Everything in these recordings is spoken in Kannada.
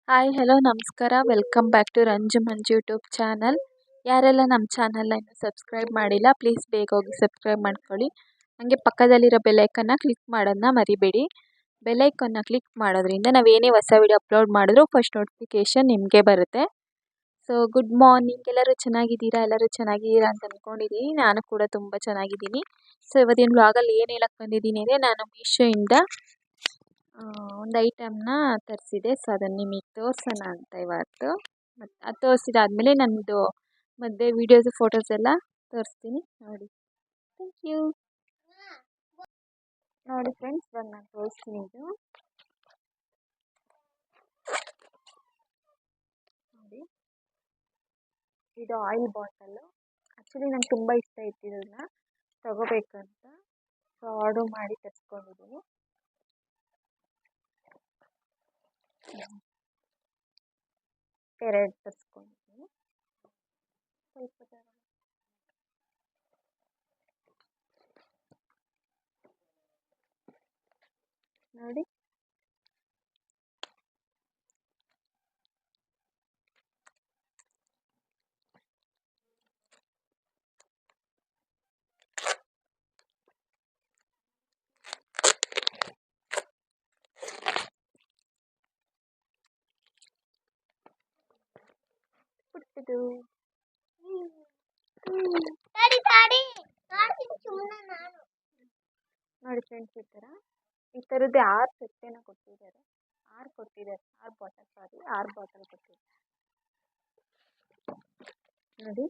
ಹಾಯ್ ಹಲೋ ನಮಸ್ಕಾರ welcome back to Ranju Manju YouTube channel. ಯಾರೆಲ್ಲ ನಮ್ಮ ಚಾನಲ್ನ ಇನ್ನೂ ಸಬ್ಸ್ಕ್ರೈಬ್ ಮಾಡಿಲ್ಲ ಪ್ಲೀಸ್ ಬೇಗ ಹೋಗಿ ಸಬ್ಸ್ಕ್ರೈಬ್ ಮಾಡ್ಕೊಳ್ಳಿ. ಹಾಗೆ ಪಕ್ಕದಲ್ಲಿರೋ ಬೆಲ್ಲೈಕನ್ನ ಕ್ಲಿಕ್ ಮಾಡೋದನ್ನ ಮರಿಬೇಡಿ. ಬೆಲ್ಲೈಕನ್ನ ಕ್ಲಿಕ್ ಮಾಡೋದ್ರಿಂದ ನಾವೇನೇ ಹೊಸ ವಿಡಿಯೋ ಅಪ್ಲೋಡ್ ಮಾಡಿದ್ರೂ ಫಸ್ಟ್ ನೋಟಿಫಿಕೇಷನ್ ನಿಮಗೆ ಬರುತ್ತೆ. ಸೊ ಗುಡ್ ಮಾರ್ನಿಂಗ್, ಎಲ್ಲರೂ ಚೆನ್ನಾಗಿದ್ದೀರಾ? ಎಲ್ಲರೂ ಚೆನ್ನಾಗಿದ್ದೀರಾ ಅಂತ ಅಂದ್ಕೊಂಡಿದ್ದೀನಿ. ನಾನು ಕೂಡ ತುಂಬ ಚೆನ್ನಾಗಿದ್ದೀನಿ. ಸೊ ಇವತ್ತಿನ ಬ್ಲಾಗಲ್ಲಿ ಏನು ಹೇಳಕ್ಕೆ ಬಂದಿದ್ದೀನಿ ಅಂದರೆ, ನಾನು ಮೀಶೋಯಿಂದ ಒಂದು ಐಟಮ್ನ ತರಿಸಿದೆ. ಸೊ ಅದನ್ನು ನಿಮಗೆ ತೋರಿಸೋಣ ಅಂತ ಇವತ್ತು. ಮತ್ತು ಅದು ತೋರಿಸಿದಾದ್ಮೇಲೆ ನನ್ನದು ಮಧ್ಯೆ ವೀಡಿಯೋಸು ಫೋಟೋಸ್ ಎಲ್ಲ ತೋರಿಸ್ತೀನಿ ನೋಡಿ. Thank you. ನೋಡಿ ಫ್ರೆಂಡ್ಸ್, ಇವಾಗ ನಾನು ತೋರಿಸ್ತೀನಿ. ನೋಡಿ, ಇದು ಆಯಿಲ್ ಬಾಟಲ್ಲು. ಆ್ಯಕ್ಚುಲಿ ನಂಗೆ ತುಂಬ ಇಷ್ಟ ಇತ್ತು ಇದನ್ನು ತಗೋಬೇಕಂತ. ಸೊ ಆರ್ಡರ್ ಮಾಡಿ ತರಿಸ್ಕೊಂಡಿದ್ದೀನಿ. ಎರಡು ತರಿಸ್ಕೊಂಡಿದ್ದೀನಿ. ಸ್ವಲ್ಪ ನೋಡಿ, ಪುಟ್ಟದು ನೋಡಿ ಫ್ರೆಂಡ್ಸ್, ಈ ಥರದ್ದು 6 ಸೆಟ್ಟನ್ನು ಕೊಟ್ಟಿದ್ದಾರೆ. 6 ಬಾಟಲ್ ಕೊಟ್ಟಿದ್ದಾರೆ ನೋಡಿ.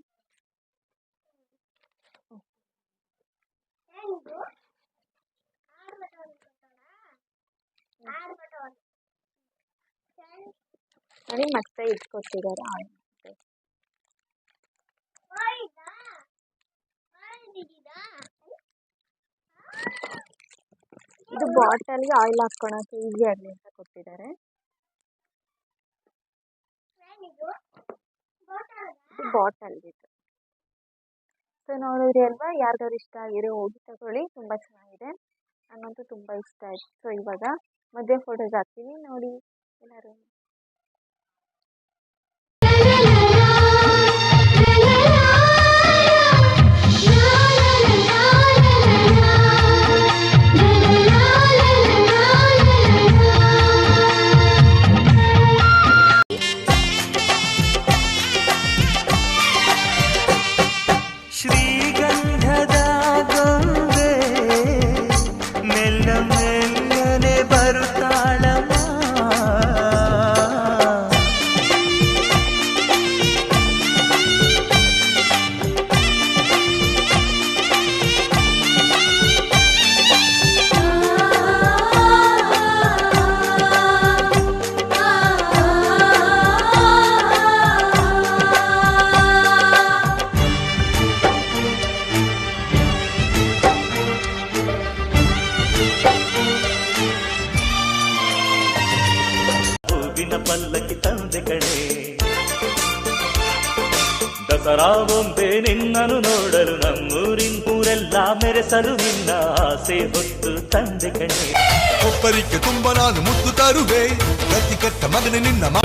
ನೋಡಿ, ಮತ್ತೆ ಇದು ಕೊಟ್ಟಿದ್ದಾರೆ ಆಯಿಲ್. ಇದು ಬಾಟಲ್ಗೆ ಆಯಿಲ್ ಹಾಕ್ಕೊಳಕ್ಕೆ ಈಸಿ ಆಗಲಿ ಅಂತ ಕೊಟ್ಟಿದ್ದಾರೆ. ಇದು ಬಾಟಲ್ ಇದು. ಸೊ ನೋಡಿದ್ರಿ ಅಲ್ವಾ, ಯಾರ್ದಾದ್ರು ಇಷ್ಟ ಆಗಿರೋ ಹೋಗಿ ತಗೊಳ್ಳಿ, ತುಂಬ ಚೆನ್ನಾಗಿದೆ. ನನಗಂತೂ ತುಂಬ ಇಷ್ಟ ಆಯಿತು. ಸೊ ಇವಾಗ ಮಧ್ಯೆ ಫೋಟೋಸ್ ಹಾಕ್ತೀನಿ ನೋಡಿ ಎಲ್ಲರೂ. ಶ್ರೀಗಂಧದ ಗೊಂಬೆ ಮೆಲ್ಲ ಮೆಲ್ಲನೆ ಬರುತ್ತಾಳಮ್ಮ. ಪಲ್ಲಕ್ಕಿ ತಂದೆ ಕಣೆ, ದಸರಾ ಬೊಂಬೆ ನಿನ್ನನು ನೋಡಲು ನಮ್ಮೂರಿನೂರೆಲ್ಲ ಮೆರೆಸಲು ನಿನ್ನ ಆಸೆ ಹೊತ್ತು ತಂದೆ ಕಣೆ. ಒಬ್ಬರಿಗೆ ತುಂಬ ನಾನು ಮುದ್ದು ತರುವೆ, ಗತಿ ಕಟ್ಟ ಮಗನೆ ನಿನ್ನ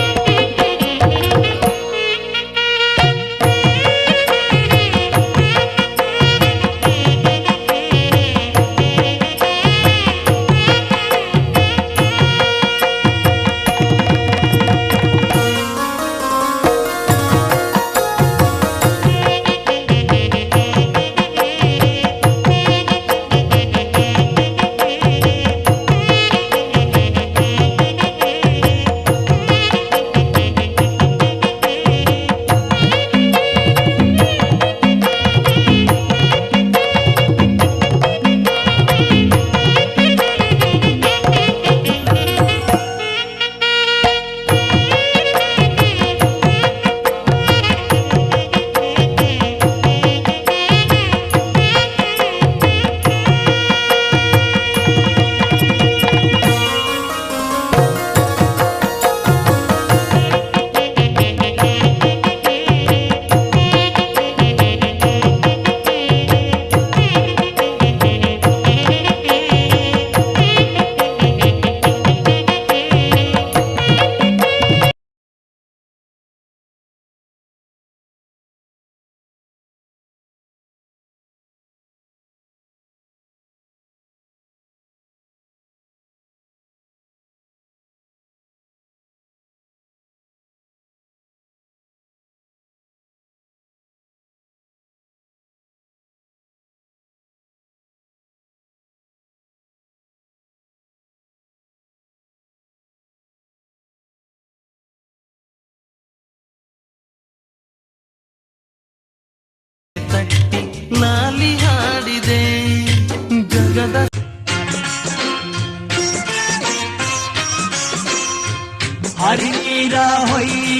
ಲಾಲಿ ಹಾಡಿದೆ ಜಗದ ಹರಿನೀರ ಹೊಯ್ಯಿ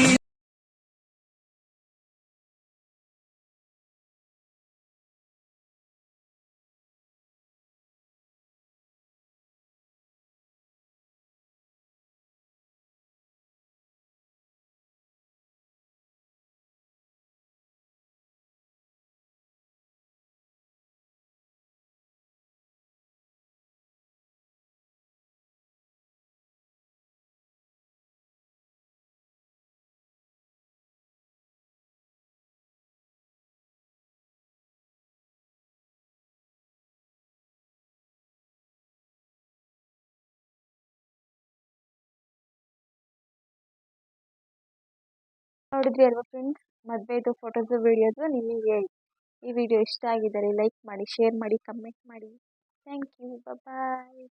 ನೋಡಿದ್ರಿ ಅಲ್ವಾ ಫ್ರೆಂಡ್ಸ್, ಮದುವೆದು ಫೋಟೋಸು ವಿಡಿಯೋಸು. ನಿಮಗೆ ಈ ವಿಡಿಯೋ ಇಷ್ಟ ಆಗಿದ್ದರೆ ಲೈಕ್ ಮಾಡಿ, ಶೇರ್ ಮಾಡಿ, ಕಮೆಂಟ್ ಮಾಡಿ. Thank you. ಬಾಯ್.